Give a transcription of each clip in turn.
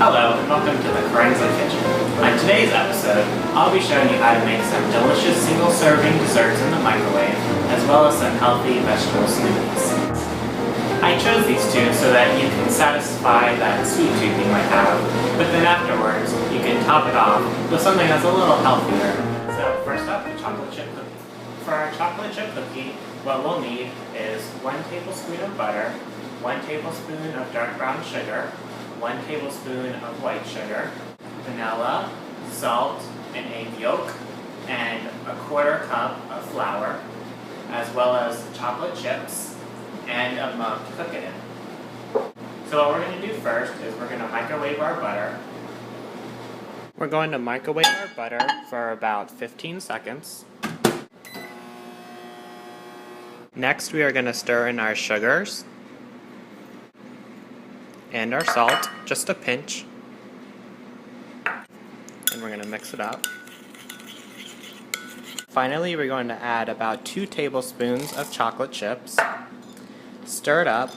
Hello and welcome to the Carenza kitchen. On today's episode, I'll be showing you how to make some delicious single-serving desserts in the microwave, as well as some healthy vegetable smoothies. I chose these two so that you can satisfy that sweet tooth you might have, but then afterwards, you can top it off with something that's a little healthier. So first up, the chocolate chip cookie. For our chocolate chip cookie, what we'll need is 1 tablespoon of butter, 1 tablespoon of dark brown sugar, 1 tablespoon of white sugar, vanilla, salt, an egg yolk, and a 1/4 cup of flour, as well as chocolate chips, and a mug to cook it in. So what we're going to do first is we're going to microwave our butter. We're going to microwave our butter for about 15 seconds. Next we are going to stir in our sugars and our salt, just a pinch, and we're going to mix it up. Finally, we're going to add about 2 tablespoons of chocolate chips, stir it up,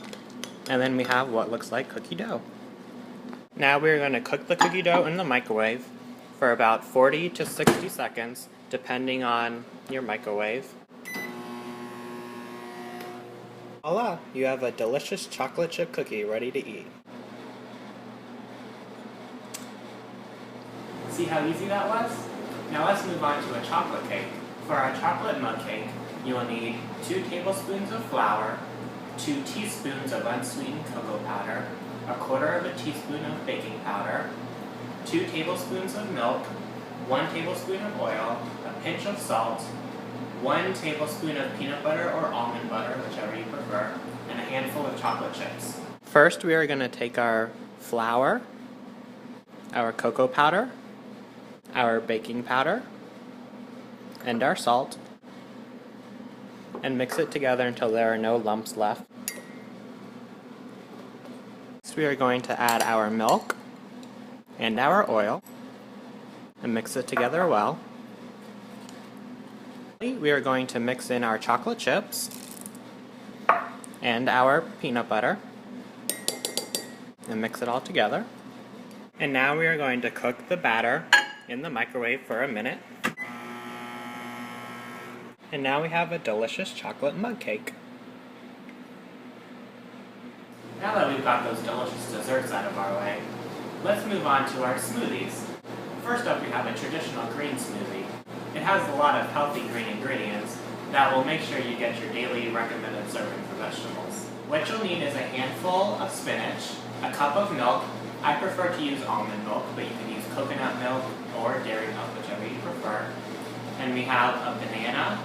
and then we have what looks like cookie dough. Now we're going to cook the cookie dough in the microwave for about 40 to 60 seconds, depending on your microwave. Voila! You have a delicious chocolate chip cookie ready to eat. See how easy that was? Now let's move on to a chocolate cake. For our chocolate mug cake, you will need 2 tablespoons of flour, 2 teaspoons of unsweetened cocoa powder, a 1/4 teaspoon of baking powder, 2 tablespoons of milk, 1 tablespoon of oil, a pinch of salt, 1 tablespoon of peanut butter or almond butter, whichever you prefer, and a handful of chocolate chips. First, we are going to take our flour, our cocoa powder, our baking powder, and our salt, and mix it together until there are no lumps left. Next, we are going to add our milk and our oil and mix it together well. We are going to mix in our chocolate chips and our peanut butter and mix it all together. And now we are going to cook the batter in the microwave for a minute. And now we have a delicious chocolate mug cake. Now that we've got those delicious desserts out of our way, let's move on to our smoothies. First up, we have a traditional green smoothie. It has a lot of healthy green ingredients that will make sure you get your daily recommended serving for vegetables. What you'll need is a handful of spinach, a cup of milk. I prefer to use almond milk, but you can use coconut milk or dairy milk, whichever you prefer. And we have a banana,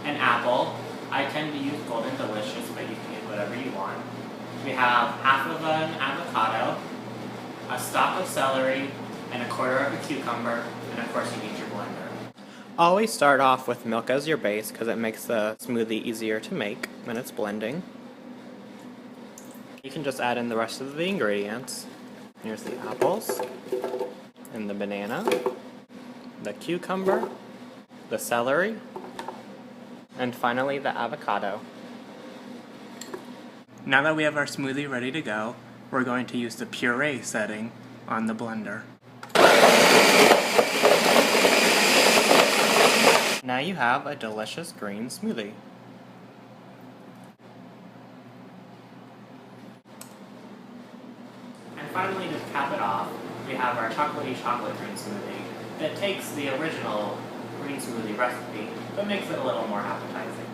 an apple. I tend to use Golden Delicious, but you can use whatever you want. We have half of an avocado, a stalk of celery, and a 1/4 of a cucumber, and of course you need your blender. Always start off with milk as your base because it makes the smoothie easier to make when it's blending. You can just add in the rest of the ingredients. Here's the apples, and the banana, the cucumber, the celery, and finally the avocado. Now that we have our smoothie ready to go, we're going to use the puree setting on the blender. Now you have a delicious green smoothie. And finally, to cap it off, we have our chocolatey chocolate green smoothie that takes the original green smoothie recipe but makes it a little more appetizing.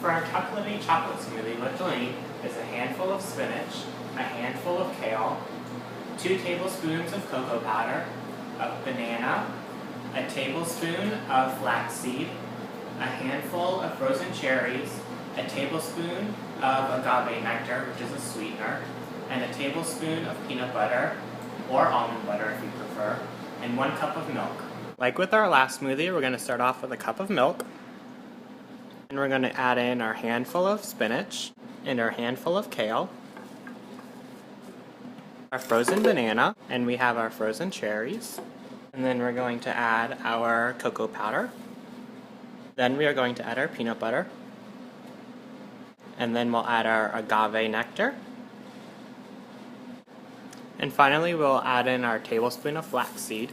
For our chocolatey chocolate smoothie, what you'll need is a handful of spinach, a handful of kale, 2 tablespoons of cocoa powder, a banana, a tablespoon of flaxseed, a handful of frozen cherries, a tablespoon of agave nectar, which is a sweetener, and a tablespoon of peanut butter, or almond butter if you prefer, and 1 cup of milk. Like with our last smoothie, we're going to start off with a cup of milk, and we're going to add in our handful of spinach, and our handful of kale, our frozen banana, and we have our frozen cherries. And then we're going to add our cocoa powder. Then we are going to add our peanut butter. And then we'll add our agave nectar. And finally, we'll add in our tablespoon of flaxseed.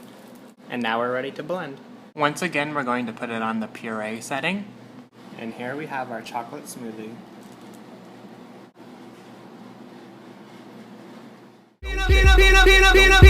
And now we're ready to blend. Once again, we're going to put it on the puree setting. And here we have our chocolate smoothie. Peanut,